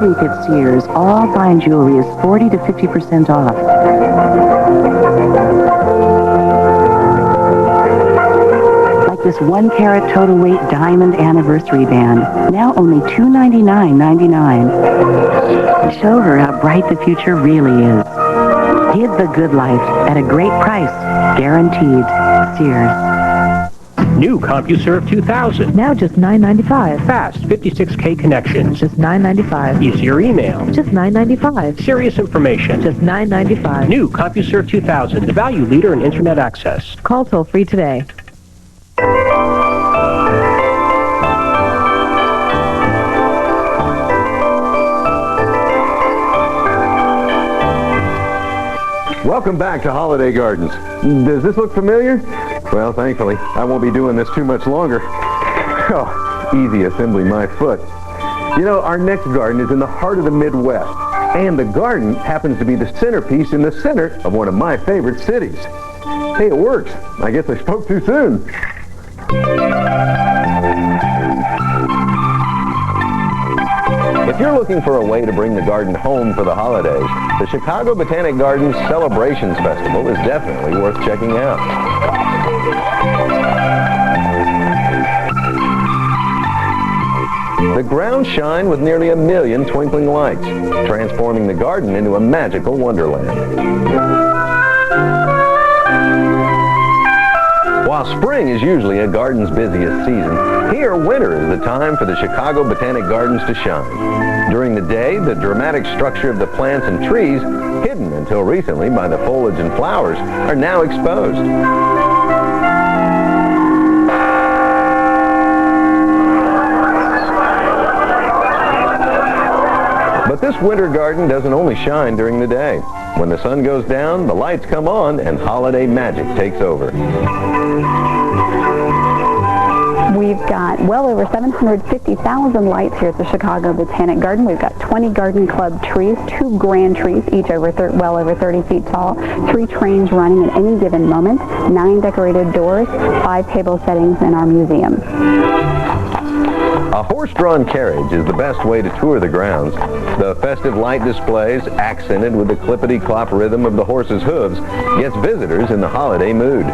week at Sears, all fine jewelry is 40 to 50% off. Like this 1-carat total weight diamond anniversary band, now only $299.99. Show her how bright the future really is. Give the good life at a great price, guaranteed. Sears. New CompuServe 2000. Now just $9.95. Fast 56K connections. Just $9.95. Easier email. Just $9.95. Serious information. Just $9.95. New CompuServe 2000, the value leader in Internet access. Call toll free today. Welcome back to Holiday Gardens. Does this look familiar? Well, thankfully, I won't be doing this too much longer. Oh, easy assembly my foot. You know, our next garden is in the heart of the Midwest, and the garden happens to be the centerpiece in the center of one of my favorite cities. Hey, it works. I guess I spoke too soon. If you're looking for a way to bring the garden home for the holidays, the Chicago Botanic Gardens Celebrations Festival is definitely worth checking out. The grounds shine with nearly 1 million twinkling lights, transforming the garden into a magical wonderland. While spring is usually a garden's busiest season, here winter is the time for the Chicago Botanic Gardens to shine. During the day, the dramatic structure of the plants and trees, hidden until recently by the foliage and flowers, are now exposed. But this winter garden doesn't only shine during the day. When the sun goes down, the lights come on and holiday magic takes over. We've got well over 750,000 lights here at the Chicago Botanic Garden. We've got 20 garden club trees, 2 grand trees, each well over 30 feet tall, 3 trains running at any given moment, 9 decorated doors, 5 table settings in our museum. A horse-drawn carriage is the best way to tour the grounds. The festive light displays, accented with the clippity-clop rhythm of the horse's hooves, gets visitors in the holiday mood.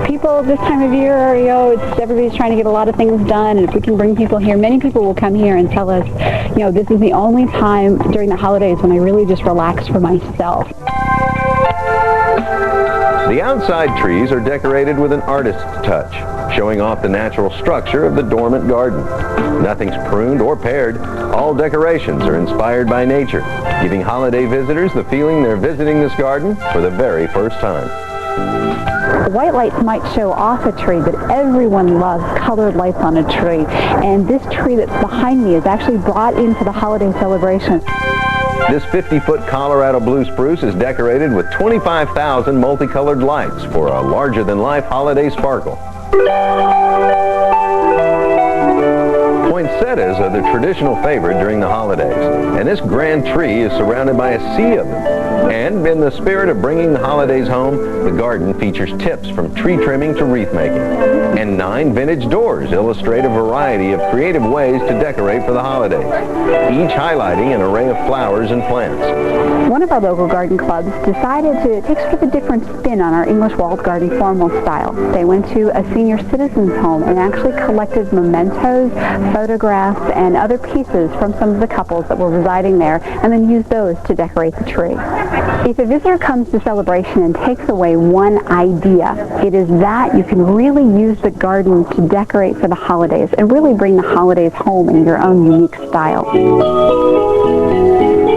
People this time of year, everybody's trying to get a lot of things done, and if we can bring people here, many people will come here and tell us, this is the only time during the holidays when I really just relax for myself. The outside trees are decorated with an artist's touch, showing off the natural structure of the dormant garden. Nothing's pruned or pared. All decorations are inspired by nature, giving holiday visitors the feeling they're visiting this garden for the very first time. White lights might show off a tree, but everyone loves colored lights on a tree. And this tree that's behind me is actually brought into the holiday celebration. This 50-foot Colorado blue spruce is decorated with 25,000 multicolored lights for a larger-than-life holiday sparkle. Poinsettias are the traditional favorite during the holidays, and this grand tree is surrounded by a sea of them. And in the spirit of bringing the holidays home, the garden features tips from tree trimming to wreath making. And 9 vintage doors illustrate a variety of creative ways to decorate for the holidays, each highlighting an array of flowers and plants. One of our local garden clubs decided to take sort of a different spin on our English walled garden formal style. They went to a senior citizen's home and actually collected mementos, photographs, and other pieces from some of the couples that were residing there, and then used those to decorate the tree. If a visitor comes to Celebration and takes away one idea, it is that you can really use the garden to decorate for the holidays and really bring the holidays home in your own unique style.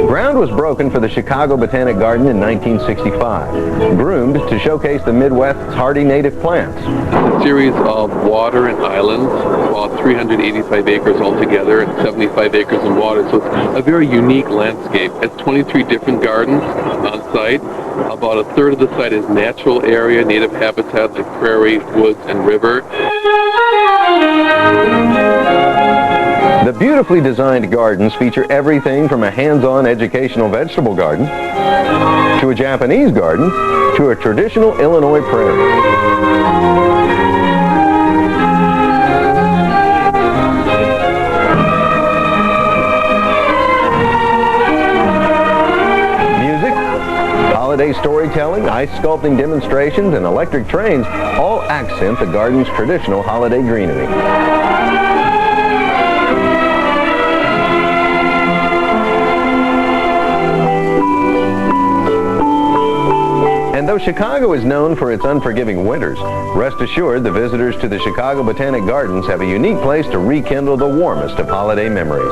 Ground was broken for the Chicago Botanic Garden in 1965, groomed to showcase the Midwest's hardy native plants. A series of water and islands, about 385 acres altogether and 75 acres in water, so it's a very unique landscape. It's 23 different gardens on site. About a third of the site is natural area, native habitat like prairie, woods, and river. The beautifully designed gardens feature everything from a hands-on educational vegetable garden to a Japanese garden to a traditional Illinois prairie. ice sculpting demonstrations, and electric trains all accent the garden's traditional holiday greenery. And though Chicago is known for its unforgiving winters, rest assured the visitors to the Chicago Botanic Gardens have a unique place to rekindle the warmest of holiday memories.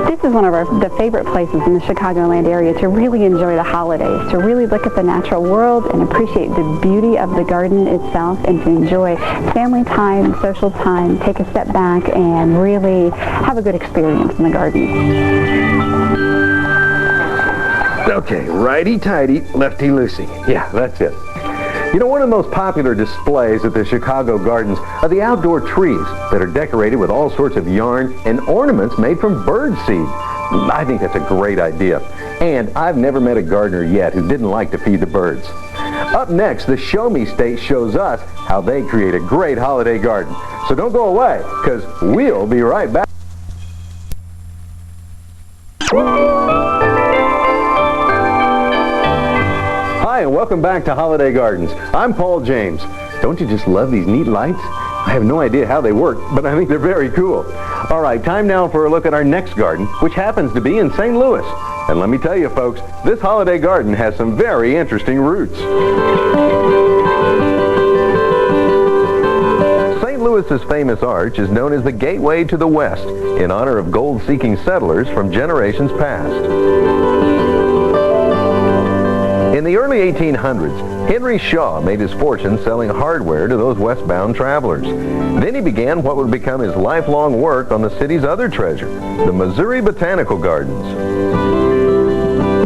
This is one of the favorite places in the Chicagoland area to really enjoy the holidays, to really look at the natural world and appreciate the beauty of the garden itself, and to enjoy family time, social time, take a step back and really have a good experience in the garden. Okay, righty-tighty, lefty-loosey. Yeah, that's it. You know, one of the most popular displays at the Chicago Gardens are the outdoor trees that are decorated with all sorts of yarn and ornaments made from bird seed. I think that's a great idea. And I've never met a gardener yet who didn't like to feed the birds. Up next, the Show Me State shows us how they create a great holiday garden. So don't go away, because we'll be right back. Hi, and welcome back to Holiday Gardens. I'm Paul James. Don't you just love these neat lights? I have no idea how they work, but I think they're very cool. All right, time now for a look at our next garden, which happens to be in St. Louis. And let me tell you, folks, this holiday garden has some very interesting roots. St. Louis's famous arch is known as the Gateway to the West, in honor of gold-seeking settlers from generations past. In the early 1800s, Henry Shaw made his fortune selling hardware to those westbound travelers. Then he began what would become his lifelong work on the city's other treasure, the Missouri Botanical Gardens.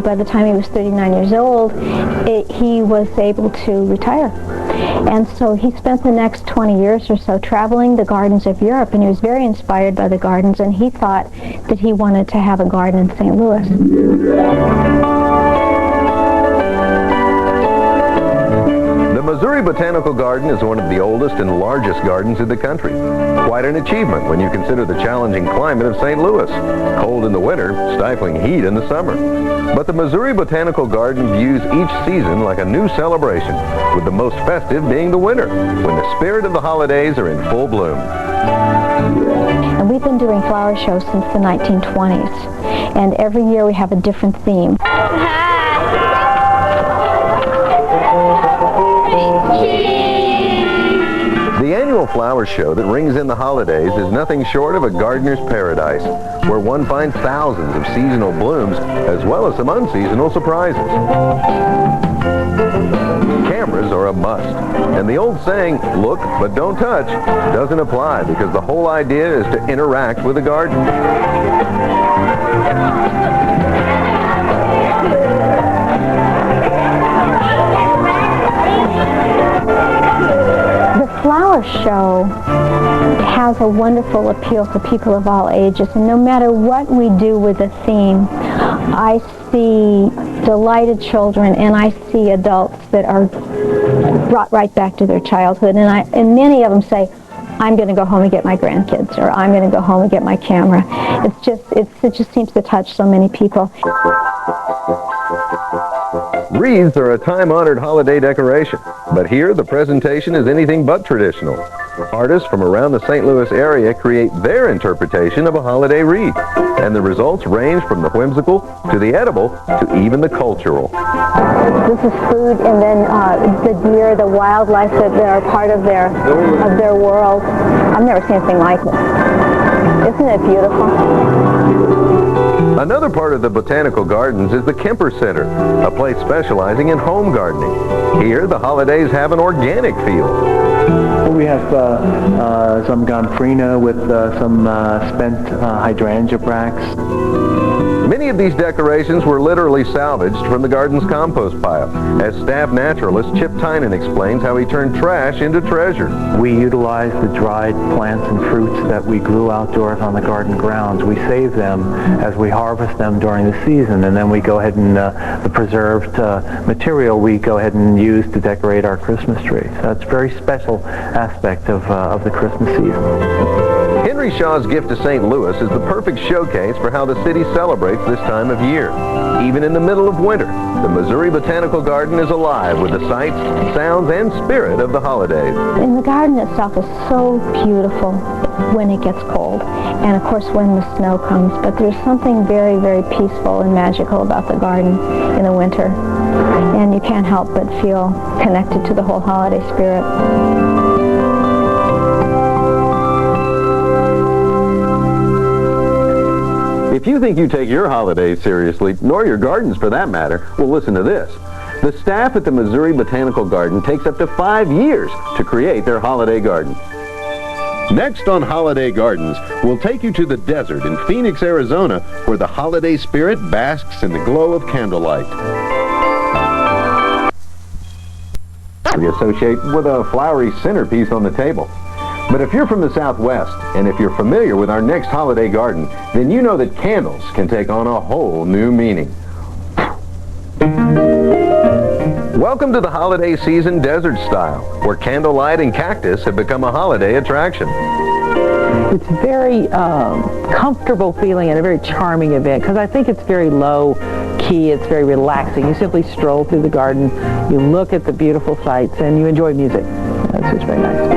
By the time he was 39 years old, he was able to retire. And so he spent the next 20 years or so traveling the gardens of Europe, and he was very inspired by the gardens, and he thought that he wanted to have a garden in St. Louis. The Missouri Botanical Garden is one of the oldest and largest gardens in the country. Quite an achievement when you consider the challenging climate of St. Louis. Cold in the winter, stifling heat in the summer. But the Missouri Botanical Garden views each season like a new celebration, with the most festive being the winter, when the spirit of the holidays are in full bloom. And we've been doing flower shows since the 1920s. And every year we have a different theme. The annual flower show that rings in the holidays is nothing short of a gardener's paradise, where one finds thousands of seasonal blooms as well as some unseasonal surprises. Cameras are a must, and the old saying, look but don't touch, doesn't apply, because the whole idea is to interact with the garden. The flower show has a wonderful appeal for people of all ages, and no matter what we do with the theme, I see delighted children and I see adults that are brought right back to their childhood, and many of them say, I'm going to go home and get my grandkids, or I'm going to go home and get my camera. It just seems to touch so many people. Wreaths are a time-honored holiday decoration, but here the presentation is anything but traditional. Artists from around the St. Louis area create their interpretation of a holiday wreath, and the results range from the whimsical to the edible to even the cultural. This is food, and then the deer, the wildlife that are part of their world. I've never seen anything like it. Isn't it beautiful? Another part of the Botanical Gardens is the Kemper Center, a place specializing in home gardening. Here, the holidays have an organic feel. We have some gomphrena with some spent hydrangea bracts. Many of these decorations were literally salvaged from the garden's compost pile, as staff naturalist Chip Tynan explains how he turned trash into treasure. We utilize the dried plants and fruits that we grew outdoors on the garden grounds. We save them as we harvest them during the season, and then we go ahead and the preserved material we go ahead and use to decorate our Christmas tree. So it's a very special aspect of the Christmas season. Henry Shaw's gift to St. Louis is the perfect showcase for how the city celebrates this time of year. Even in the middle of winter, the Missouri Botanical Garden is alive with the sights, sounds, and spirit of the holidays. And the garden itself is so beautiful when it gets cold, and of course when the snow comes, but there's something very, very peaceful and magical about the garden in the winter, and you can't help but feel connected to the whole holiday spirit. If you think you take your holidays seriously, nor your gardens for that matter, well, listen to this. The staff at the Missouri Botanical Garden takes up to 5 years to create their holiday garden. Next on Holiday Gardens, we'll take you to the desert in Phoenix, Arizona, where the holiday spirit basks in the glow of candlelight. We associate with a flowery centerpiece on the table. But if you're from the Southwest, and if you're familiar with our next holiday garden, then you know that candles can take on a whole new meaning. Welcome to the holiday season desert style, where candlelight and cactus have become a holiday attraction. It's very comfortable feeling and a very charming event because I think it's very low key. It's very relaxing. You simply stroll through the garden, you look at the beautiful sights, and you enjoy music. That's just very nice.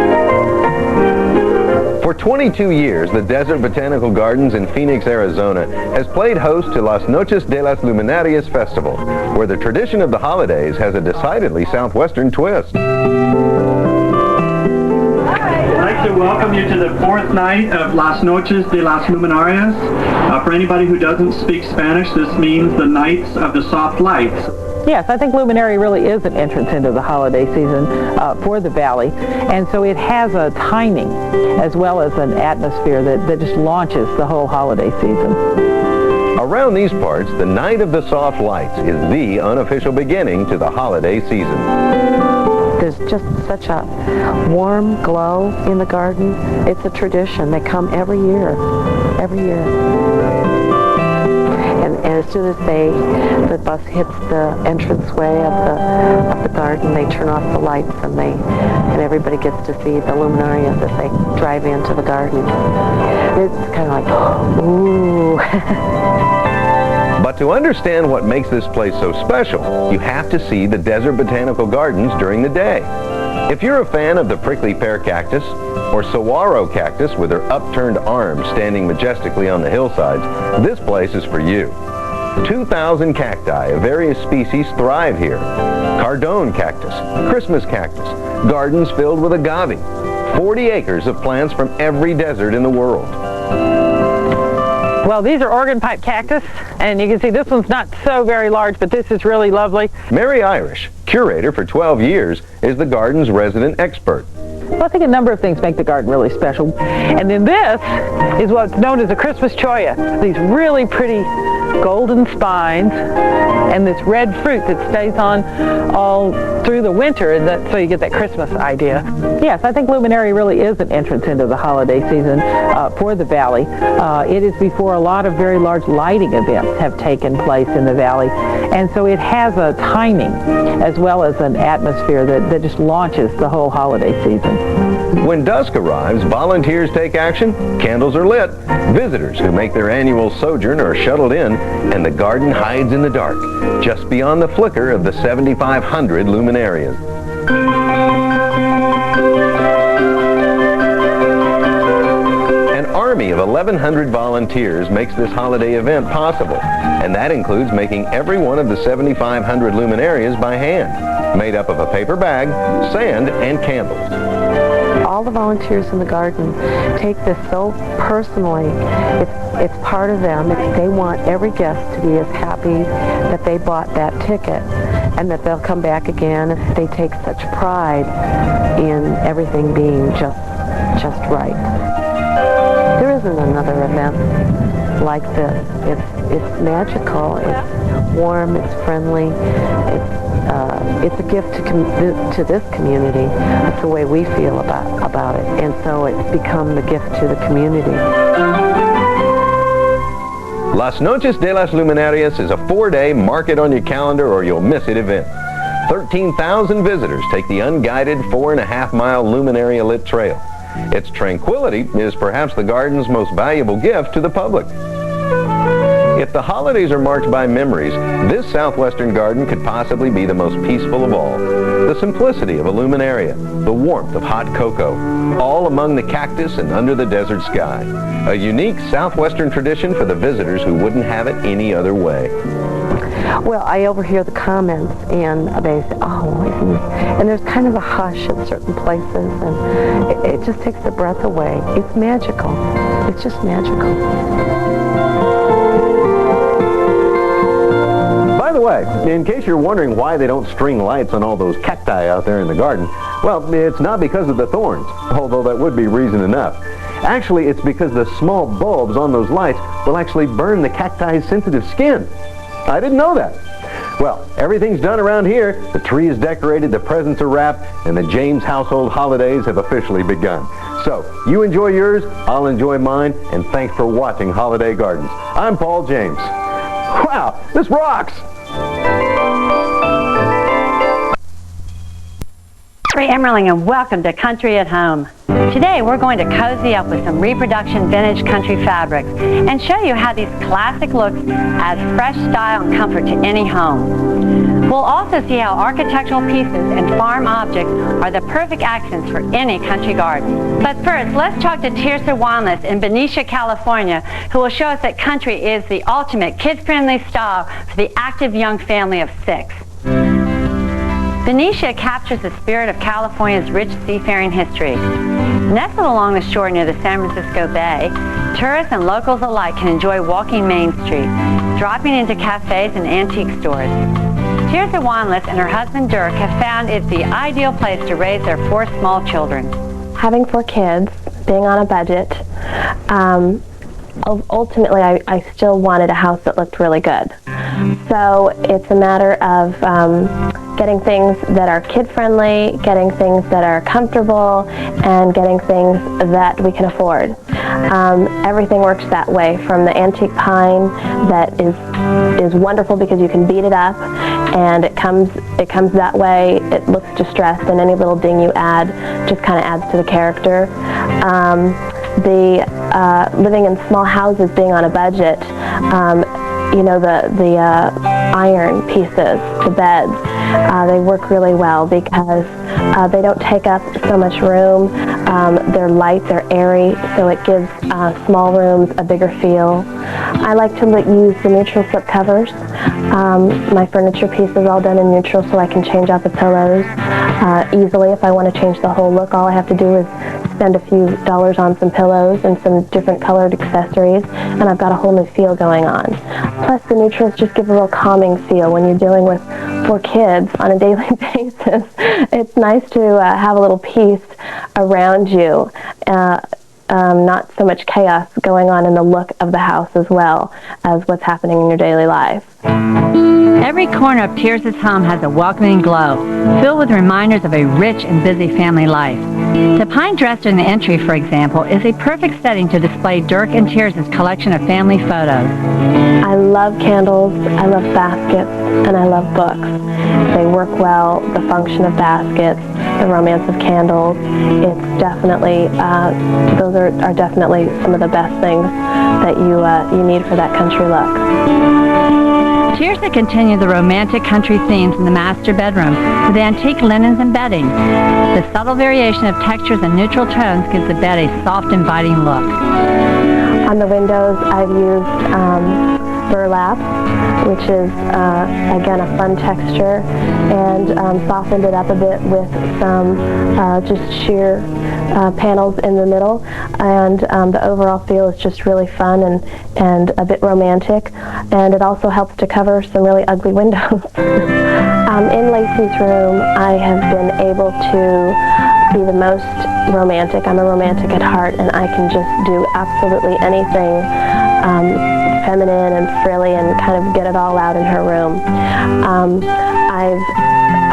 For 22 years, the Desert Botanical Gardens in Phoenix, Arizona has played host to Las Noches de las Luminarias Festival, where the tradition of the holidays has a decidedly southwestern twist. I'd like to welcome you to the 4th night of Las Noches de las Luminarias. For anybody who doesn't speak Spanish, this means the Nights of the Soft Lights. Yes, I think Luminary really is an entrance into the holiday season for the Valley, and so it has a timing as well as an atmosphere that just launches the whole holiday season. Around these parts, the Night of the Soft Lights is the unofficial beginning to the holiday season. There's just such a warm glow in the garden. It's a tradition. They come every year. And as soon as the bus hits the entranceway of the garden, they turn off the lights and everybody gets to see the luminarias as they drive into the garden. It's kind of like, ooh. But to understand what makes this place so special, you have to see the Desert Botanical Gardens during the day. If you're a fan of the prickly pear cactus or saguaro cactus with their upturned arms standing majestically on the hillsides, this place is for you. 2,000 cacti of various species thrive here. Cardone cactus, Christmas cactus, gardens filled with agave, 40 acres of plants from every desert in the world. Well, these are organ pipe cactus, and you can see this one's not so very large, but this is really lovely. Mary Irish, curator for 12 years, is the garden's resident expert. Well, I think a number of things make the garden really special. And then this is what's known as a Christmas cholla. These really pretty golden spines and this red fruit that stays on all through the winter, and so you get that Christmas idea. Yes, I think Luminary really is an entrance into the holiday season for the Valley. It is before a lot of very large lighting events have taken place in the Valley, and so it has a timing as well as an atmosphere that just launches the whole holiday season. When dusk arrives, volunteers take action, candles are lit, visitors who make their annual sojourn are shuttled in, and the garden hides in the dark, just beyond the flicker of the 7,500 luminarias. An army of 1,100 volunteers makes this holiday event possible, and that includes making every one of the 7,500 luminarias by hand, made up of a paper bag, sand, and candles. All the volunteers in the garden take this so personally. It's part of them. They want every guest to be as happy that they bought that ticket and that they'll come back again. They take such pride in everything being just right. There isn't another event like this. It's magical. It's warm. It's friendly. It's a gift to this community. That's the way we feel about it. And so it's become the gift to the community. Las Noches de las Luminarias is a 4-day mark it on your calendar or you'll miss it event. 13,000 visitors take the unguided 4.5-mile luminaria lit trail. Its tranquility is perhaps the garden's most valuable gift to the public. If the holidays are marked by memories, this southwestern garden could possibly be the most peaceful of all. The simplicity of a luminaria, the warmth of hot cocoa, all among the cactus and under the desert sky. A unique southwestern tradition for the visitors who wouldn't have it any other way. Well, I overhear the comments, and they say, oh, isn't this... And there's kind of a hush in certain places, and it just takes the breath away. It's magical. It's just magical. By the way, in case you're wondering why they don't string lights on all those cacti out there in the garden, well, it's not because of the thorns, although that would be reason enough. Actually, it's because the small bulbs on those lights will actually burn the cacti's sensitive skin. I didn't know that. Well, everything's done around here. The tree is decorated, the presents are wrapped, and the James household holidays have officially begun. So, you enjoy yours, I'll enjoy mine, and thanks for watching Holiday Gardens. I'm Paul James. Wow, this rocks! Ray Emmerling, and welcome to Country at Home. Today we're going to cozy up with some reproduction vintage country fabrics and show you how these classic looks add fresh style and comfort to any home. We'll also see how architectural pieces and farm objects are the perfect accents for any country garden. But first, let's talk to Tirsa Wanless in Benicia, California, who will show us that country is the ultimate kid-friendly style for the active young family of 6. Benicia captures the spirit of California's rich seafaring history. Nestled along the shore near the San Francisco Bay, tourists and locals alike can enjoy walking Main Street, dropping into cafes and antique stores. Tirsa Wanless and her husband Dirk have found it's the ideal place to raise their 4 small children. Having 4 kids, being on a budget, ultimately I still wanted a house that looked really good. So it's a matter of getting things that are kid-friendly, getting things that are comfortable, and getting things that we can afford. Everything works that way, from the antique pine that is wonderful because you can beat it up, and it comes that way. It looks distressed, and any little ding you add just kind of adds to the character. Living in small houses, being on a budget, you know, the iron pieces, the beds, they work really well because they don't take up so much room. They're light, they're airy, so it gives small rooms a bigger feel. I like to use the neutral slip covers. My furniture piece is all done in neutral, so I can change out the pillows easily. If I want to change the whole look, all I have to do is spend a few dollars on some pillows and some different colored accessories, and I've got a whole new feel going on. Plus, the neutrals just give a real calming feel when you're dealing with 4 kids on a daily basis. It's nice to have a little peace around you. Not so much chaos going on in the look of the house as well as what's happening in your daily life. Every corner of Tirsa's home has a welcoming glow, filled with reminders of a rich and busy family life. The pine dresser in the entry, for example, is a perfect setting to display Dirk and Tirsa's collection of family photos. I love candles, I love baskets, and I love books. They work well, the function of baskets, the romance of candles. It's definitely, those are definitely some of the best things that you need for that country look. Tirsa continued the romantic country themes in the master bedroom with antique linens and bedding. The subtle variation of textures and neutral tones gives the bed a soft, inviting look. On the windows, I've used burlap, which is, again, a fun texture, and softened it up a bit with some just sheer panels in the middle, and the overall feel is just really fun and a bit romantic, and it also helps to cover some really ugly windows. In Lacey's room, I have been able to be the most romantic. I'm a romantic at heart, and I can just do absolutely anything feminine and frilly and kind of get it all out in her room.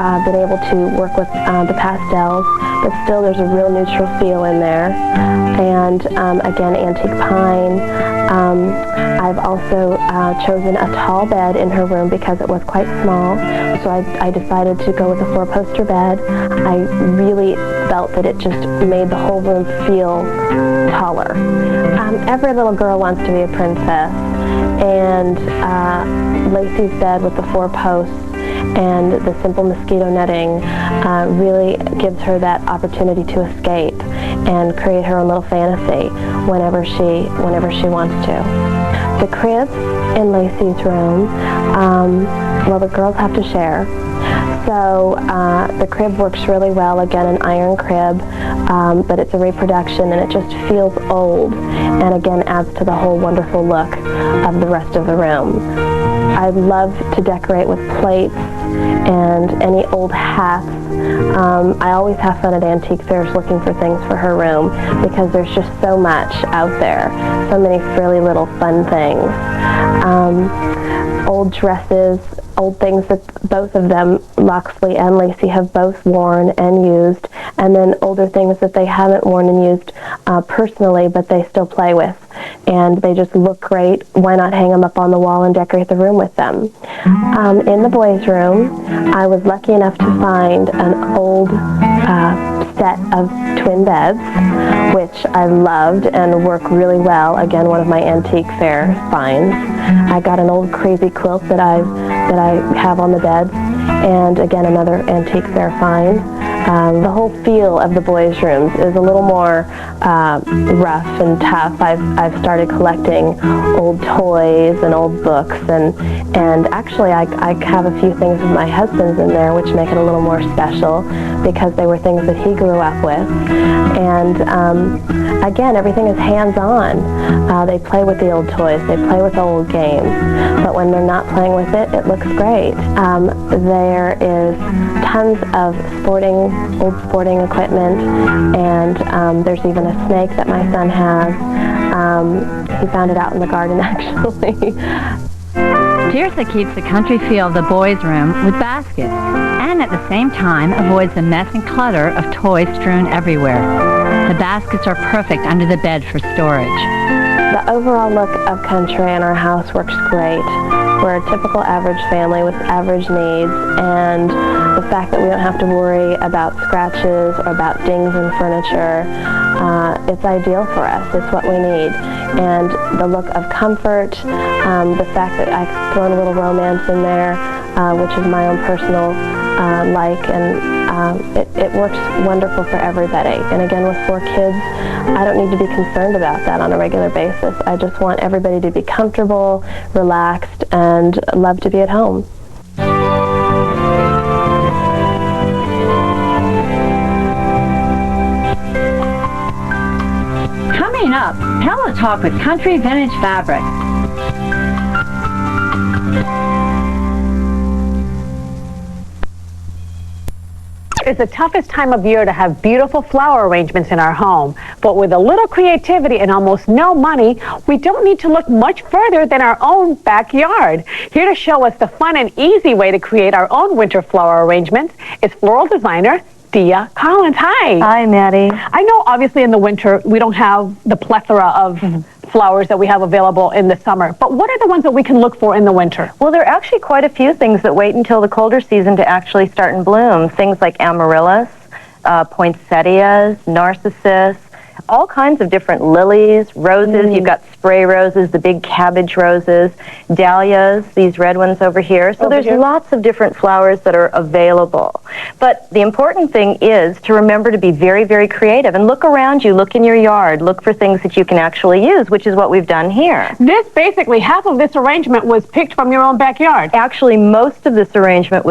I've been able to work with the pastels, but still there's a real neutral feel in there. And again, antique pine. I've also chosen a tall bed in her room because it was quite small, so I decided to go with a 4-poster bed. I really felt that it just made the whole room feel taller. Every little girl wants to be a princess, and Lacey's bed with the 4 posts and the simple mosquito netting really gives her that opportunity to escape and create her own little fantasy whenever she wants to. The crib in Lacey's room, well, the girls have to share. So the crib works really well, again an iron crib, but it's a reproduction and it just feels old and again adds to the whole wonderful look of the rest of the room. I love to decorate with plates and any old hats. I always have fun at antique fairs looking for things for her room because there's just so much out there, so many frilly little fun things. Old dresses, old things that both of them, Loxley and Lacey, have both worn and used, and then older things that they haven't worn and used personally, but they still play with. And they just look great. Why not hang them up on the wall and decorate the room with them? In the boys' room, I was lucky enough to find an old set of twin beds, which I loved and work really well. Again, one of my antique fair finds. I got an old crazy quilt that I have on the beds, and again another antique fair find. The whole feel of the boys' rooms is a little more rough and tough. I've started collecting old toys and old books, and actually I have a few things of my husband's in there which make it a little more special because they were things that he grew up with. And again, everything is hands-on. They play with the old toys, they play with the old games, but when they're not playing with it, it looks great. There is tons of old sporting equipment, and there's even a snake that my son has. He found it out in the garden, actually. Tirsa keeps the country feel of the boys' room with baskets, and at the same time avoids the mess and clutter of toys strewn everywhere. The baskets are perfect under the bed for storage. The overall look of country in our house works great. We're a typical average family with average needs, and the fact that we don't have to worry about scratches or about dings in furniture, it's ideal for us. It's what we need. And the look of comfort, the fact that I've thrown a little romance in there, which is my own personal like, and it works wonderful for everybody. And again, with 4 kids, I don't need to be concerned about that on a regular basis. I just want everybody to be comfortable, relaxed, and love to be at home. Coming up, Pillow Talk with Country Vintage Fabrics. It's the toughest time of year to have beautiful flower arrangements in our home, but with a little creativity and almost no money, we don't need to look much further than our own backyard. Here to show us the fun and easy way to create our own winter flower arrangements is floral designer Dia Collins. Hi. Hi, Maddie. I know obviously in the winter we don't have the plethora of flowers that we have available in the summer, but what are the ones that we can look for in the winter? Well, there are actually quite a few things that wait until the colder season to actually start and bloom. Things like amaryllis, poinsettias, narcissus, all kinds of different lilies, roses. You've got spray roses, the big cabbage roses, dahlias, these red ones over here. So there's lots of different flowers that are available. But the important thing is to remember to be very, very creative and look around you, look in your yard, look for things that you can actually use, which is what we've done here. This basically, half of this arrangement was picked from your own backyard. Actually, most of this arrangement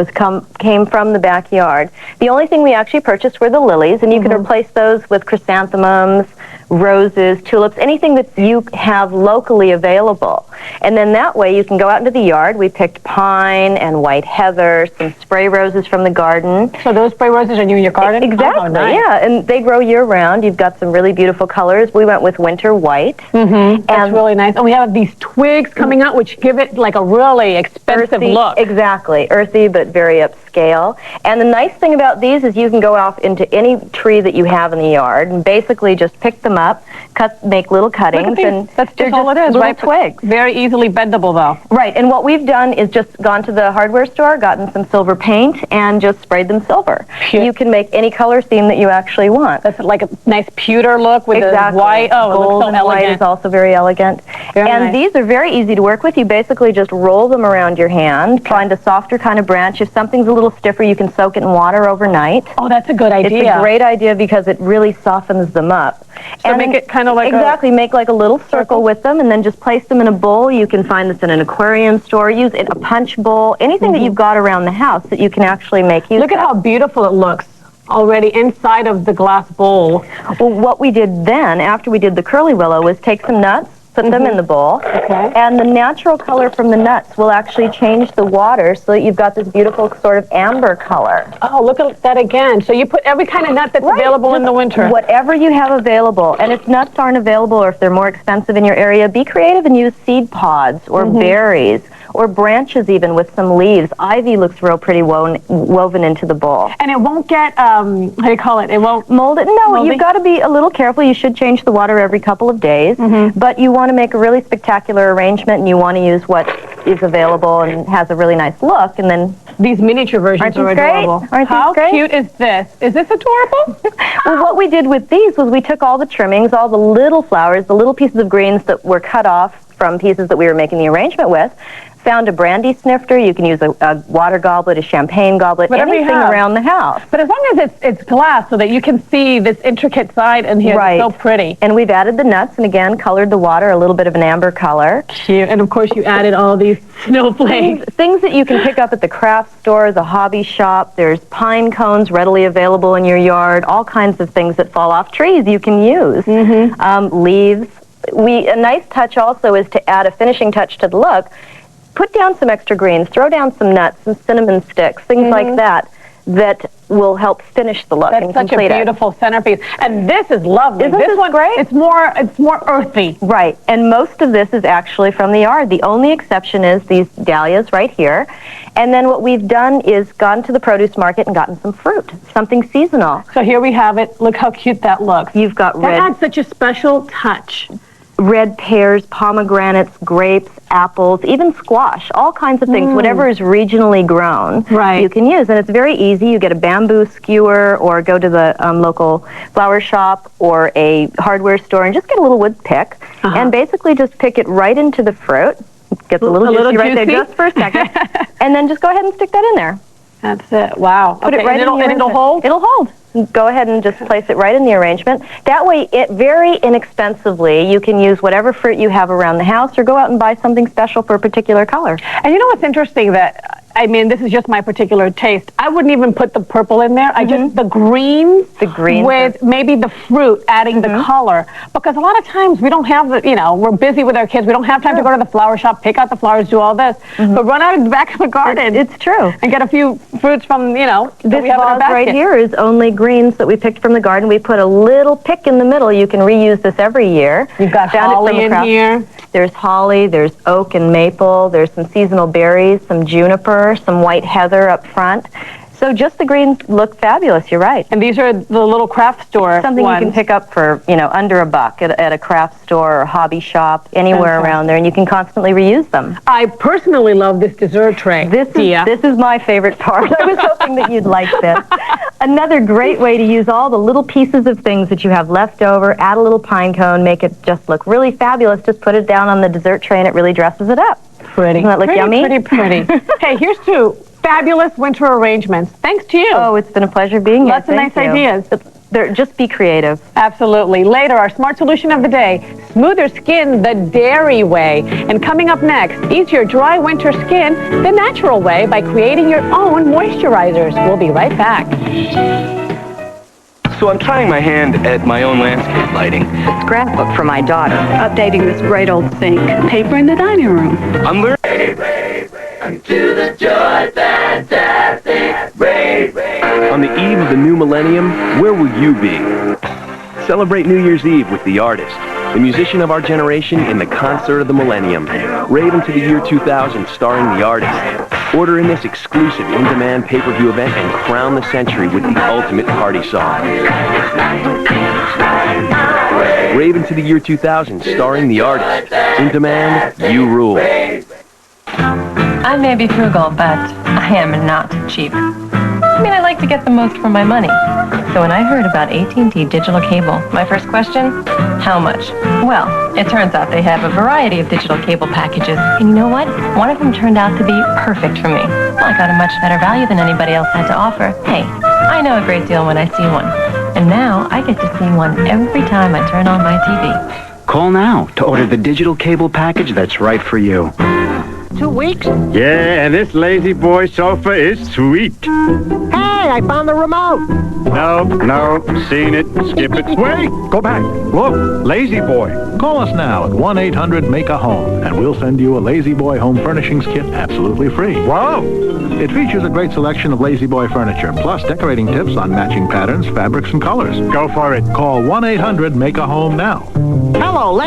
came from the backyard. The only thing we actually purchased were the lilies, and you can replace those with chrysanthemums, roses, tulips, anything that you have locally available. And then that way you can go out into the yard. We picked pine and white heather, some spray roses from the garden. So those spray roses are new in your garden? Exactly, Oh, nice. yeah, and they grow year-round. You've got some really beautiful colors. We went with winter white. Mm-hmm. That's really nice. And we have these twigs coming out, which give it like a really expensive look. Exactly, earthy but very upscale. And the nice thing about these is you can go off into any tree that you have in the yard and basically just pick them up, make little cuttings. Look at these. And that's they're just all it is, little right? Twigs. Very easily bendable, though. Right, and what we've done is just gone to the hardware store, gotten some silver paint, and just sprayed them silver. You can make any color theme that you actually want. That's like a nice pewter look with the white. Oh, it Gold looks so and elegant. white is also very elegant. Very and nice. these are very easy to work with. You basically just roll them around your hand, find a softer kind of branch. If something's a little stiffer, you can soak it in water overnight. Oh, that's a good idea. It's a great idea because it really softens them up. So and make it kind of like make like a little circle with them and then just place them in a bowl. You can find this in an aquarium store. Use it in a punch bowl. Anything that you've got around the house that you can actually make use of. Look at how beautiful it looks already inside of the glass bowl. Well, what we did then, after we did the curly willow, was take some nuts, put them in the bowl, and the natural color from the nuts will actually change the water so that you've got this beautiful sort of amber color. Oh, look at that again. So you put every kind of nut that's available in the winter. Whatever you have available. And if nuts aren't available or if they're more expensive in your area, be creative and use seed pods or berries or branches even with some leaves. Ivy looks real pretty woven into the bowl. And it won't get, how do you call it? It won't mold it? No, moldy? You've got to be a little careful. You should change the water every couple of days. But you want to make a really spectacular arrangement and you want to use what is available and has a really nice look. And then these miniature versions are adorable. How cute is this? Is this adorable? Well, what we did with these was we took all the trimmings, all the little flowers, the little pieces of greens that were cut off from pieces that we were making the arrangement with, found a brandy snifter. You can use a water goblet, a champagne goblet, Whatever anything around the house. But as long as it's glass so that you can see this intricate side in here, Right. it's so pretty. And we've added the nuts and again colored the water a little bit of an amber color. Cute. And of course you added all these snowflakes. Things that you can pick up at the craft store, the hobby shop. There's pine cones readily available in your yard. All kinds of things that fall off trees you can use. Leaves. A nice touch also is to add a finishing touch to the look. Put down some extra greens, throw down some nuts, some cinnamon sticks, things like that will help finish the look and That's such a complete it. beautiful centerpiece. And this is lovely. Isn't this this one, great? It's more earthy. Right, and most of this is actually from the yard. The only exception is these dahlias right here. And then what we've done is gone to the produce market and gotten some fruit, something seasonal. So here we have it. Look how cute that looks. You've got That red. adds such a special touch. Red pears, pomegranates, grapes, apples, even squash, all kinds of things. Whatever is regionally grown, you can use. And it's very easy. You get a bamboo skewer or go to the local flower shop or a hardware store and just get a little wood pick and basically just pick it right into the fruit. Gets a little juicy right there just for a second. And then just go ahead and stick that in there. That's it. Wow. Put it right in the and it'll hold? It'll hold. Go ahead and just place it right in the arrangement. That way, very inexpensively, you can use whatever fruit you have around the house or go out and buy something special for a particular color. And you know what's interesting that, I mean, this is just my particular taste. I wouldn't even put the purple in there. I just, the greens with maybe the fruit adding the color. Because a lot of times we don't have the, we're busy with our kids. We don't have time to go to the flower shop, pick out the flowers, do all this. But run out of the back of the garden. It's true. And get a few fruits from, that This we have in our vase right basket. here is only greens that we picked from the garden. We put a little pick in the middle. You can reuse this every year. You've got holly in here. There's holly, there's oak and maple, there's some seasonal berries, some juniper, some white heather up front. So just the greens look fabulous, you're right. And these are the little craft store Something ones. you can pick up for, under a buck at a craft store or hobby shop, anywhere around there, and you can constantly reuse them. I personally love this dessert tray. This is my favorite part. I was hoping that you'd like this. Another great way to use all the little pieces of things that you have left over, add a little pine cone, make it just look really fabulous. Just put it down on the dessert tray and it really dresses it up. Pretty. Doesn't that look yummy? Pretty. Hey, here's two fabulous winter arrangements. Thanks to you. Oh, it's been a pleasure being here. Lots of nice ideas. Just be creative. Absolutely. Later, our smart solution of the day, smoother skin the dairy way. And coming up next, ease your dry winter skin the natural way by creating your own moisturizers. We'll be right back. So I'm trying my hand at my own landscape lighting. Scrapbook for my daughter. Updating this great old sink. Paper in the dining room. I'm learning. To the joy fantastic rave. On the eve of the new millennium, where will you be? Celebrate New Year's Eve with The Artist, the musician of our generation in the concert of the millennium. Rave into the year 2000 starring The Artist. Order in this exclusive in-demand pay-per-view event and crown the century with the ultimate party song. Rave into the year 2000 starring The Artist. In demand, you rule. I may be frugal, but I am not cheap. I mean, I like to get the most for my money. So when I heard about AT&T digital cable, my first question, how much? Well, it turns out they have a variety of digital cable packages. And you know what? One of them turned out to be perfect for me. Well, I got a much better value than anybody else had to offer. Hey, I know a great deal when I see one. And now I get to see one every time I turn on my TV. Call now to order the digital cable package that's right for you. 2 weeks? Yeah, and this lazy boy sofa is sweet. Hey, I found the remote. No, seen it. Skip it. Wait, go back. Look, Lazy Boy. Call us now at 1-800-MAKE-A-HOME, and we'll send you a Lazy Boy home furnishings kit absolutely free. Wow! It features a great selection of Lazy Boy furniture, plus decorating tips on matching patterns, fabrics, and colors. Go for it. Call 1-800-MAKE-A-HOME now. Hello,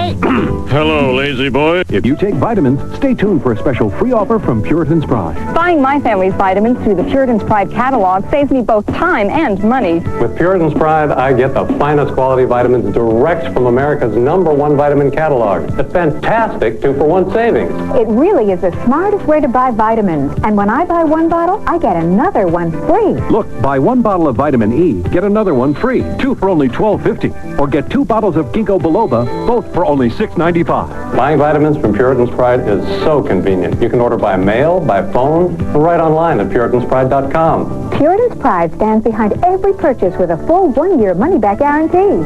Hello, Lazy Boy. If you take vitamins, stay tuned for a special free offer from Puritan's Pride. Buying my family's vitamins through the Puritan's Pride catalog saves me both time and money. With Puritan's Pride, I get the finest quality vitamins direct from America's #1 vitamin catalog. It's fantastic 2-for-1 savings. It really is the smartest way to buy vitamins. And when I buy one bottle, I get another one free. Look, buy 1 bottle of vitamin E, get another one free. 2 for only $12.50. Or get 2 bottles of ginkgo biloba, both for only $6.95. Buying vitamins from Puritan's Pride is so convenient. You can order by mail, by phone, or right online at puritanspride.com. Puritan's Pride stands behind every purchase with a full 1-year money-back guarantee.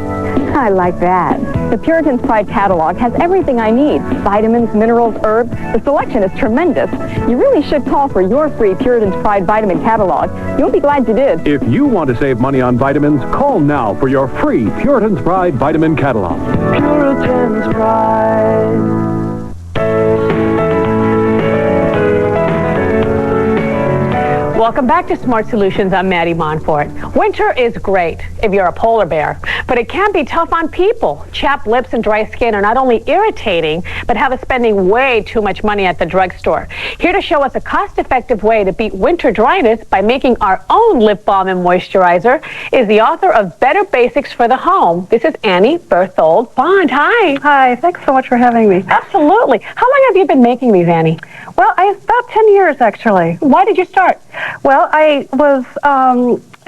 I like that. The Puritan's Pride catalog has everything I need. Vitamins, minerals, herbs. The selection is tremendous. You really should call for your free Puritan's Pride vitamin catalog. You'll be glad you did. If you want to save money on vitamins, call now for your free Puritan's Pride vitamin catalog. Puritan's Pride. Welcome back to Smart Solutions. I'm Maddie Montfort. Winter is great if you're a polar bear, but it can be tough on people. Chapped lips and dry skin are not only irritating, but have us spending way too much money at the drugstore. Here to show us a cost-effective way to beat winter dryness by making our own lip balm and moisturizer is the author of Better Basics for the Home. This is Annie Berthold Bond. Hi. Hi, thanks so much for having me. Absolutely. How long have you been making these, Annie? Well, about 10 years, actually. Why did you start? Well, I was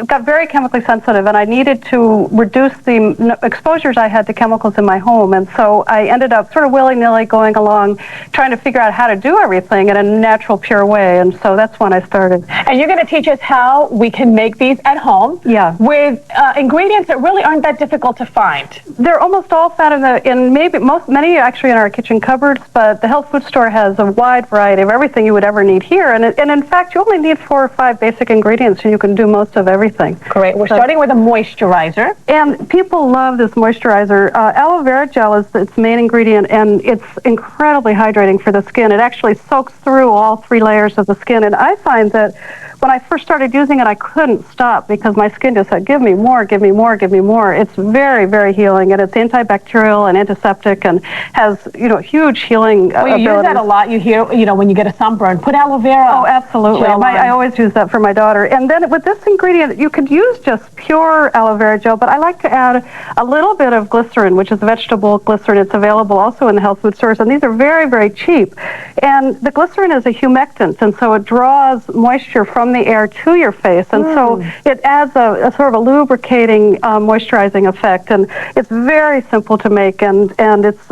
got very chemically sensitive, and I needed to reduce the exposures I had to chemicals in my home, and so I ended up sort of willy-nilly going along trying to figure out how to do everything in a natural, pure way, and so that's when I started. And you're going to teach us how we can make these at home with ingredients that really aren't that difficult to find. They're almost all found many actually in our kitchen cupboards, but the health food store has a wide variety of everything you would ever need here, and in fact, you only need 4 or 5 basic ingredients, and you can do most of everything. Great. We're starting with a moisturizer. And people love this moisturizer. Aloe vera gel is its main ingredient, and it's incredibly hydrating for the skin. It actually soaks through all 3 layers of the skin, and I find that when I first started using it, I couldn't stop because my skin just said, give me more, give me more, give me more. It's very, very healing, and it's antibacterial and antiseptic and has, huge healing abilities. You use that a lot. You hear, when you get a sunburn, put aloe vera. Oh, absolutely. I always use that for my daughter. And then with this ingredient, you could use just pure aloe vera gel, but I like to add a little bit of glycerin, which is vegetable glycerin. It's available also in the health food stores, and these are very, very cheap. And the glycerin is a humectant, and so it draws moisture from the air to your face, and so it adds a sort of a lubricating, moisturizing effect, and it's very simple to make, and it's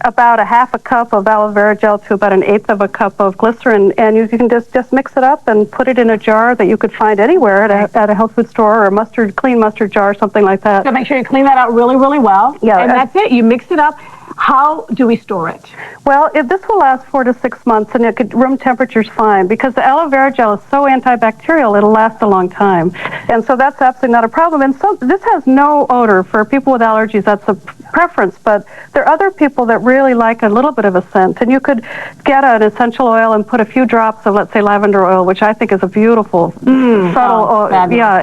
about a half a cup of aloe vera gel to about 1/8 of a cup of glycerin, and you can just mix it up and put it in a jar that you could find anywhere at a health food store, or a clean mustard jar, something like that. So make sure you clean that out really, really well. Yeah. And that's it. You mix it up. How do we store it? Well, this will last 4 to 6 months, and room temperature's fine because the aloe vera gel is so antibacterial, it'll last a long time. And so that's absolutely not a problem. And so this has no odor. For people with allergies, that's a preference, but there are other people that really like a little bit of a scent. And you could get an essential oil and put a few drops of, let's say, lavender oil, which I think is a beautiful, subtle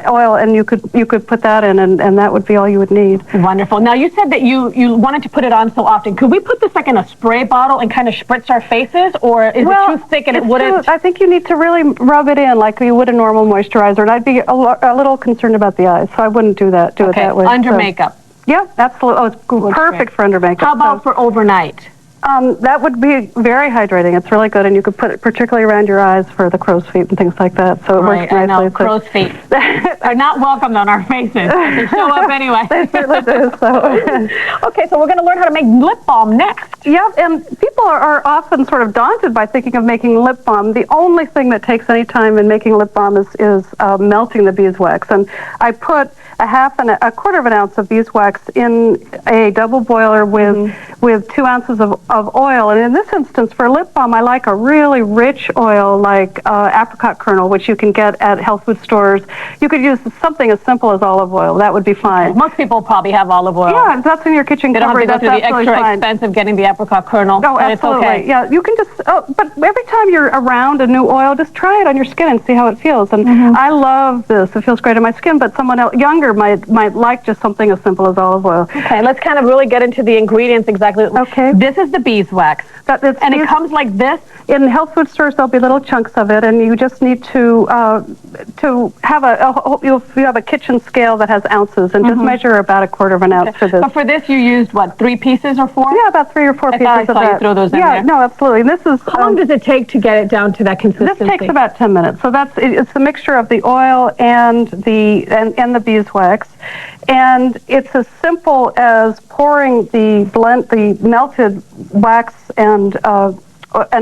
oil, and you could put that in, and that would be all you would need. Wonderful. Now, you said that you wanted to put it on so often. Could we put this like in a spray bottle and kind of spritz our faces, or is it too thick and it wouldn't? I think you need to really rub it in like you would a normal moisturizer, and I'd be a little concerned about the eyes, so I wouldn't do that. Do it that way. Under makeup. Yeah, absolutely. Oh, it's perfect for under makeup. How about for overnight? That would be very hydrating. It's really good, and you could put it particularly around your eyes for the crow's feet and things like that. So it works nicely. I know, crow's feet are not welcomed on our faces. They show up anyway. They certainly do. So. Okay, so we're going to learn how to make lip balm next. Yeah, and people are often sort of daunted by thinking of making lip balm. The only thing that takes any time in making lip balm is melting the beeswax. And I put a quarter of an ounce of beeswax in a double boiler with 2 ounces of oil. And in this instance, for lip balm, I like a really rich oil like apricot kernel, which you can get at health food stores. You could use something as simple as olive oil. That would be fine. Most people probably have olive oil. Yeah, that's in your kitchen cupboard. They don't have to go through the extra fine. expense of getting the apricot kernel. No, absolutely. It's okay. Yeah, you can just, but every time you're around a new oil, just try it on your skin and see how it feels. And I love this. It feels great on my skin, but someone else, younger might like just something as simple as olive oil. Okay, let's kind of really get into the ingredients exactly. Okay. This is the beeswax. It comes like this? In health food stores, there'll be little chunks of it, and you just need to have you have a kitchen scale that has ounces, and just measure about a quarter of an ounce for this. But for this, you used, what, 3 pieces or 4? Yeah, about 3 or 4 pieces of that. I saw you throw those in there. Yeah, no, absolutely. And this is... How long does it take to get it down to that consistency? This takes about 10 minutes. So it's a mixture of the oil and the beeswax. And it's as simple as pouring the melted wax and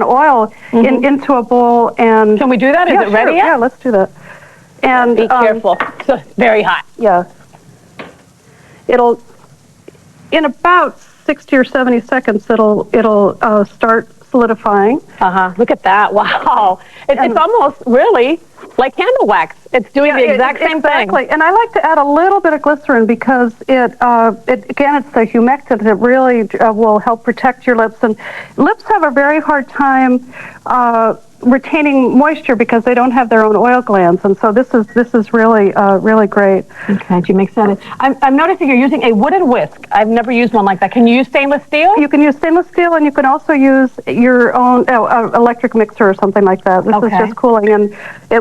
oil into a bowl. And can we do that? Is it ready yet? Yeah, let's do that. And be careful. It's very hot. Yeah. In about 60 or 70 seconds, it'll start solidifying. Look at that. Wow. It's almost really like candle wax. It's doing the exact same thing. Exactly. And I like to add a little bit of glycerin because again, it's the humectant that really will help protect your lips. And lips have a very hard time retaining moisture because they don't have their own oil glands, and so this is really really great. Okay, you make sense. I'm noticing you're using a wooden whisk. I've never used one like that. Can you use stainless steel? You can use stainless steel, and you can also use your own electric mixer or something like that. This is just cooling, and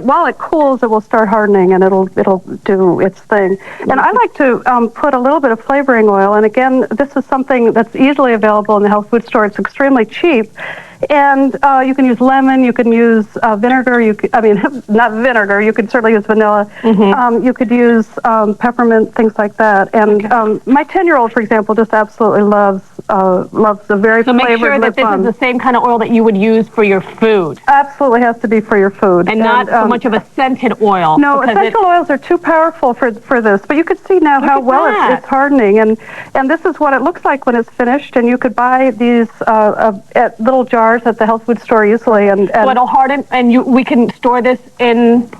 while it cools, it will start hardening, and it'll do its thing. And I like to put a little bit of flavoring oil, and again, this is something that's easily available in the health food store. It's extremely cheap. And you can use lemon, you can use vinegar, not vinegar, you could certainly use vanilla. You could use peppermint, things like that. And my 10-year-old, for example, just absolutely loves the very flavored lip balm. So make sure that this is the same kind of oil that you would use for your food. Absolutely has to be for your food. And not so much of a scented oil. No, essential oils are too powerful for this. But you could see now how well it's hardening. And this is what it looks like when it's finished. And you could buy these at little jars at the health food store usually, and so it'll harden, and we can store this in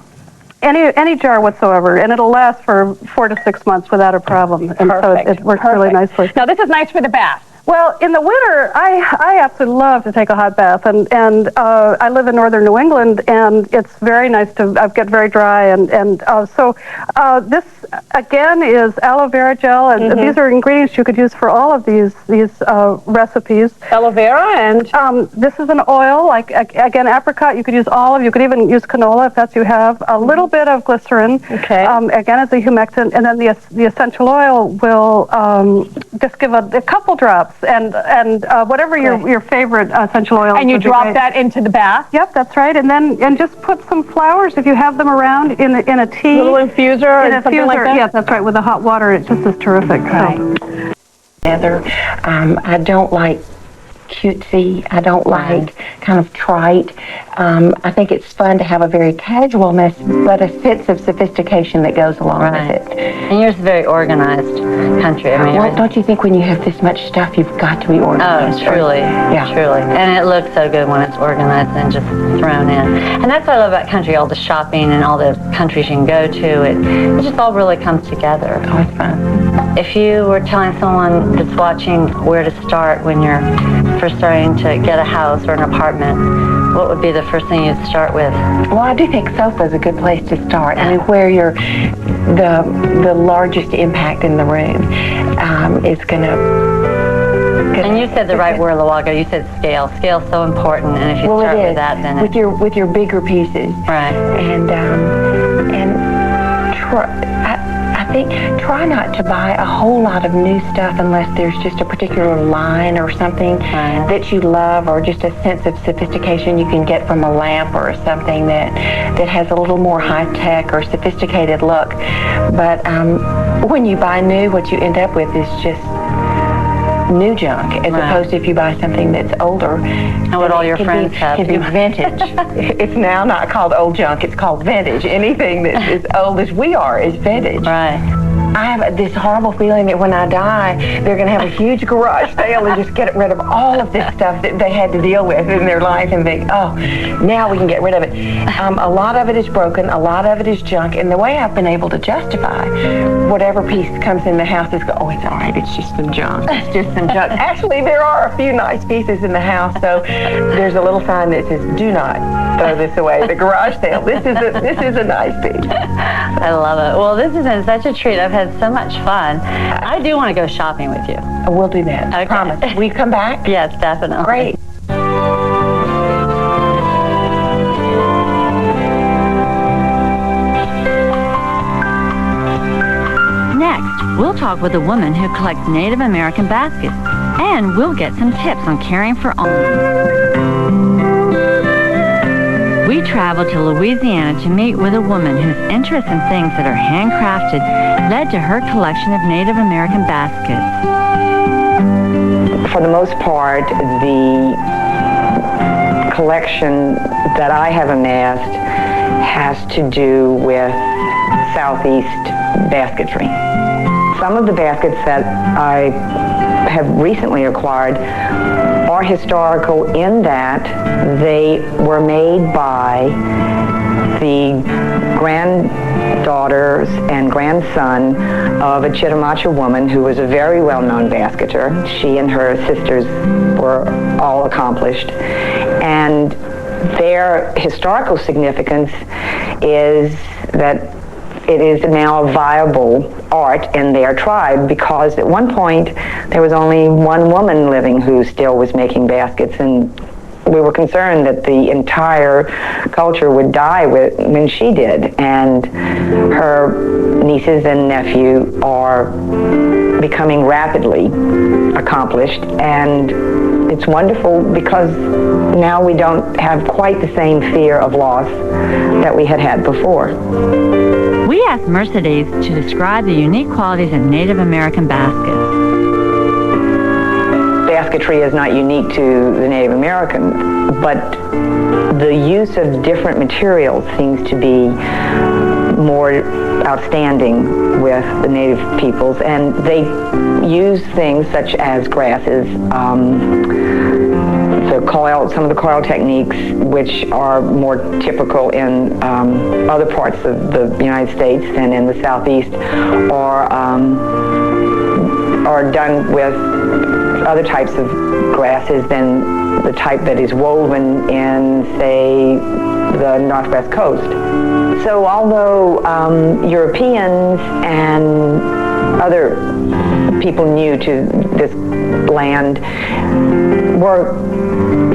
any jar whatsoever, and it'll last for 4 to 6 months without a problem. And perfect. So it works really nicely. Now this is nice for the bath. Well, in the winter, I absolutely love to take a hot bath, and I live in northern New England, and it's very nice to get very dry, and so this again is aloe vera gel, and these are ingredients you could use for all of these recipes. Aloe vera, and this is an oil like again apricot. You could use olive. You could even use canola if that's you have. A little bit of glycerin. Okay. Again, as a humectant, and then the essential oil will just give a couple drops. And whatever your favorite essential oil. And you drop that into the bath? Yep, that's right. And just put some flowers if you have them around in a tea. A little infuser or something like that? Yes, that's right. With the hot water, it just is terrific. Right. Heather, I don't like cutesy. I don't like kind of trite. I think it's fun to have a very casualness, but a sense of sophistication that goes along with it. And yours is very organized country. I mean, well, don't you think when you have this much stuff, you've got to be organized? Oh, truly. Yeah. Truly. And it looks so good when it's organized and just thrown in. And that's what I love about country, all the shopping and all the countries you can go to. It just all really comes together. It's always fun. If you were telling someone that's watching where to start when you're first starting to get a house or an apartment, what would be the first thing you'd start with? Well, I do think sofa is a good place to start. I mean, where you're the largest impact in the room is going to. And you said the right word a while ago. You said scale. Scale's so important, and if you start with that, then with your bigger pieces, right? And I think try not to buy a whole lot of new stuff unless there's just a particular line or something that you love, or just a sense of sophistication you can get from a lamp or something that has a little more high tech or sophisticated look. But when you buy new, what you end up with is just new junk, as opposed to if you buy something that's older. And what all your friends have. Can be vintage. It's now not called old junk, it's called vintage. Anything that's as old as we are is vintage. Right. I have this horrible feeling that when I die, they're going to have a huge garage sale and just get rid of all of this stuff that they had to deal with in their life and think, oh, now we can get rid of it. A lot of it is broken, a lot of it is junk, and the way I've been able to justify whatever piece comes in the house is, oh, it's all right, it's just some junk. It's just some junk. Actually, there are a few nice pieces in the house, so there's a little sign that says, do not throw this away, the garage sale. This is a nice piece. I love it. Well, this has been such a treat. I've had so much fun. I do want to go shopping with you. We'll do that. I promise. Will you come back? Yes, definitely. Great. Next, we'll talk with a woman who collects Native American baskets, and we'll get some tips on caring for almonds. We traveled to Louisiana to meet with a woman whose interest in things that are handcrafted led to her collection of Native American baskets. For the most part, the collection that I have amassed has to do with Southeast basketry. Some of the baskets that I have recently acquired are historical in that they were made by the granddaughters and grandson of a Chitimacha woman who was a very well-known basketer. She and her sisters were all accomplished. And their historical significance is that it is now a viable art in their tribe, because at one point there was only one woman living who still was making baskets, and we were concerned that the entire culture would die when she did. And her nieces and nephew are becoming rapidly accomplished, and it's wonderful because now we don't have quite the same fear of loss that we had before. We asked Mercedes to describe the unique qualities of Native American baskets. Basketry is not unique to the Native American, but the use of different materials seems to be more outstanding with the Native peoples, and they use things such as grasses, some of the coil techniques, which are more typical in other parts of the United States than in the Southeast, are done with other types of grasses than the type that is woven in, say, the Northwest Coast. So although Europeans and other people new to this land were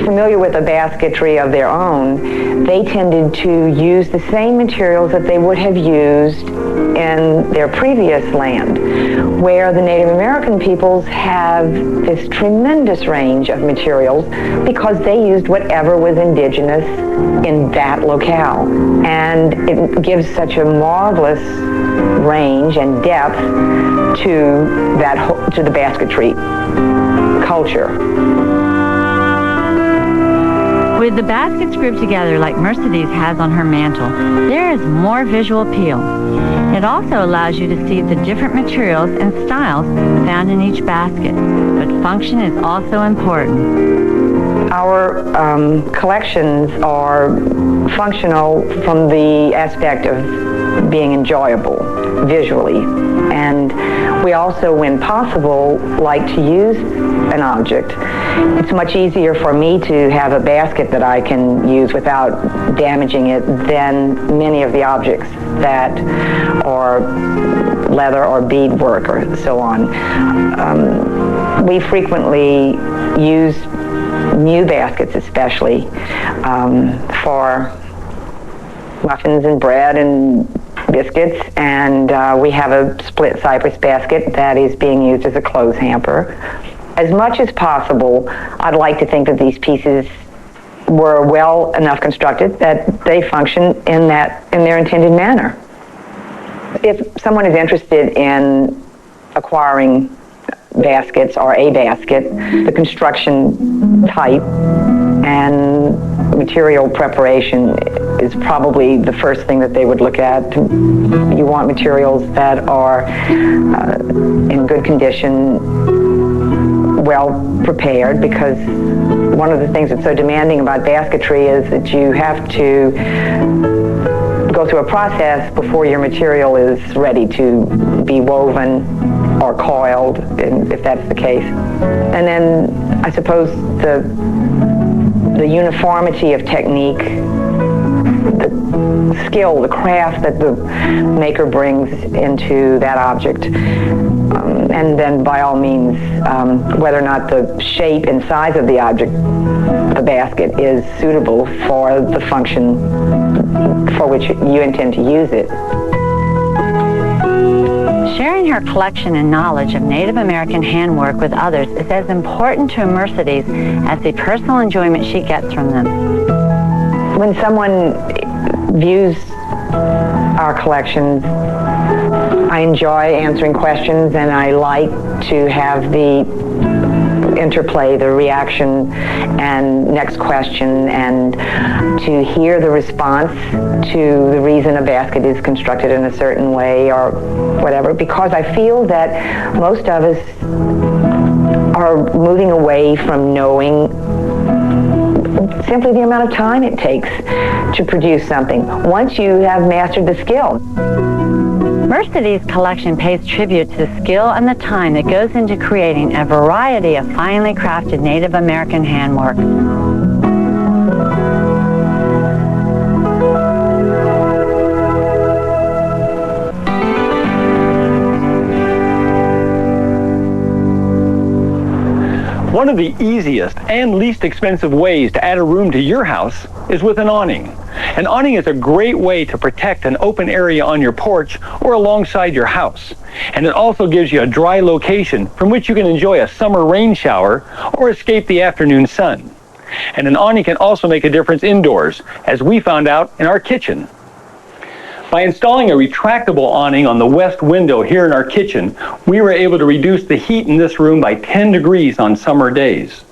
familiar with the basketry of their own, they tended to use the same materials that they would have used in their previous land, where the Native American peoples have this tremendous range of materials because they used whatever was indigenous in that locale. And it gives such a marvelous range and depth to the basketry culture. With the baskets grouped together like Mercedes has on her mantle, there is more visual appeal. It also allows you to see the different materials and styles found in each basket, but function is also important. Our collections are functional from the aspect of being enjoyable visually, and we also, when possible, like to use an object. It's much easier for me to have a basket that I can use without damaging it than many of the objects that are leather or beadwork or so on. We frequently use new baskets, especially for muffins and bread and biscuits, and we have a split cypress basket that is being used as a clothes hamper. As much as possible, I'd like to think that these pieces were well enough constructed that they function in their intended manner. If someone is interested in acquiring baskets or a basket, the construction type and material preparation is probably the first thing that they would look at. You want materials that are in good condition, well prepared, because one of the things that's so demanding about basketry is that you have to go through a process before your material is ready to be woven or coiled, if that's the case. And then I suppose the uniformity of technique, the skill, the craft that the maker brings into that object, and then by all means, whether or not the shape and size of the object, the basket, is suitable for the function for which you intend to use it. Sharing her collection and knowledge of Native American handwork with others is as important to Mercedes as the personal enjoyment she gets from them. When someone views our collections, I enjoy answering questions, and I like to have the interplay, the reaction and next question, and to hear the response to the reason a basket is constructed in a certain way or whatever, because I feel that most of us are moving away from knowing simply the amount of time it takes to produce something once you have mastered the skill. Mercedes' collection pays tribute to the skill and the time that goes into creating a variety of finely crafted Native American handwork. One of the easiest and least expensive ways to add a room to your house is with an awning. An awning is a great way to protect an open area on your porch or alongside your house. And it also gives you a dry location from which you can enjoy a summer rain shower or escape the afternoon sun. And an awning can also make a difference indoors, as we found out in our kitchen. By installing a retractable awning on the west window here in our kitchen, we were able to reduce the heat in this room by 10 degrees on summer days.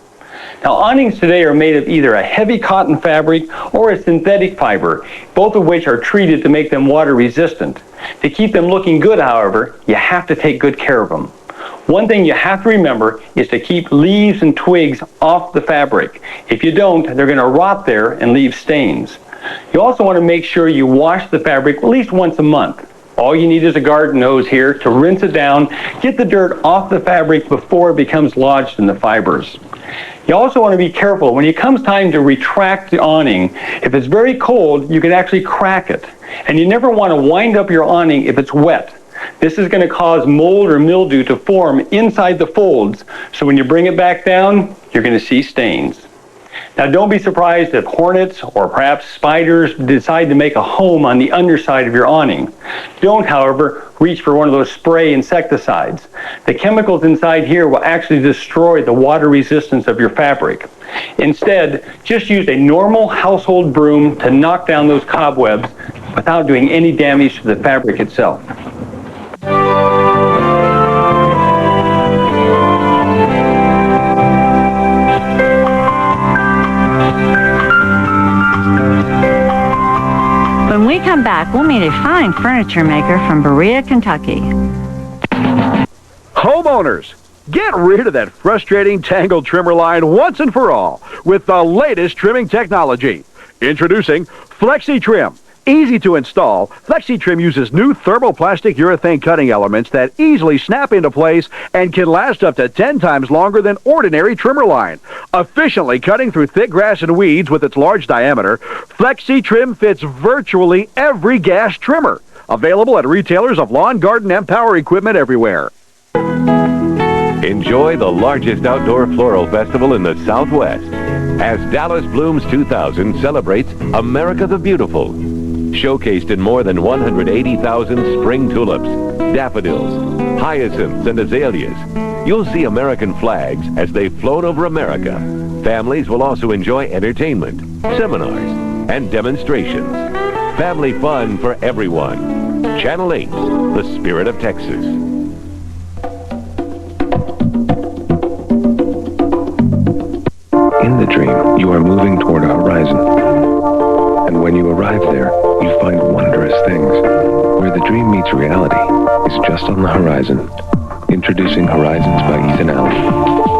Now, awnings today are made of either a heavy cotton fabric or a synthetic fiber, both of which are treated to make them water resistant. To keep them looking good, however, you have to take good care of them. One thing you have to remember is to keep leaves and twigs off the fabric. If you don't, they're going to rot there and leave stains. You also want to make sure you wash the fabric at least once a month. All you need is a garden hose here to rinse it down, get the dirt off the fabric before it becomes lodged in the fibers. You also want to be careful when it comes time to retract the awning. If it's very cold, you can actually crack it. And you never want to wind up your awning if it's wet. This is going to cause mold or mildew to form inside the folds, so when you bring it back down, you're going to see stains. Now, don't be surprised if hornets or perhaps spiders decide to make a home on the underside of your awning. Don't, however, reach for one of those spray insecticides. The chemicals inside here will actually destroy the water resistance of your fabric. Instead, just use a normal household broom to knock down those cobwebs without doing any damage to the fabric itself. back, we'll meet a fine furniture maker from Berea, Kentucky. Homeowners, get rid of that frustrating tangled trimmer line once and for all with the latest trimming technology. Introducing Flexi Trim. Easy to install, Flexi Trim uses new thermoplastic urethane cutting elements that easily snap into place and can last up to 10 times longer than ordinary trimmer line. Efficiently cutting through thick grass and weeds with its large diameter, Flexi Trim fits virtually every gas trimmer. Available at retailers of lawn, garden, and power equipment everywhere. Enjoy the largest outdoor floral festival in the Southwest as Dallas Blooms 2000 celebrates America the Beautiful. Showcased in more than 180,000 spring tulips, daffodils, hyacinths, and azaleas, you'll see American flags as they've flown over America. Families will also enjoy entertainment, seminars, and demonstrations. Family fun for everyone. Channel 8, the spirit of Texas. In the dream, you are moving toward a horizon. And when you arrive there, you find wondrous things. Where the dream meets reality is just on the horizon. Introducing Horizons by Ethan Allen.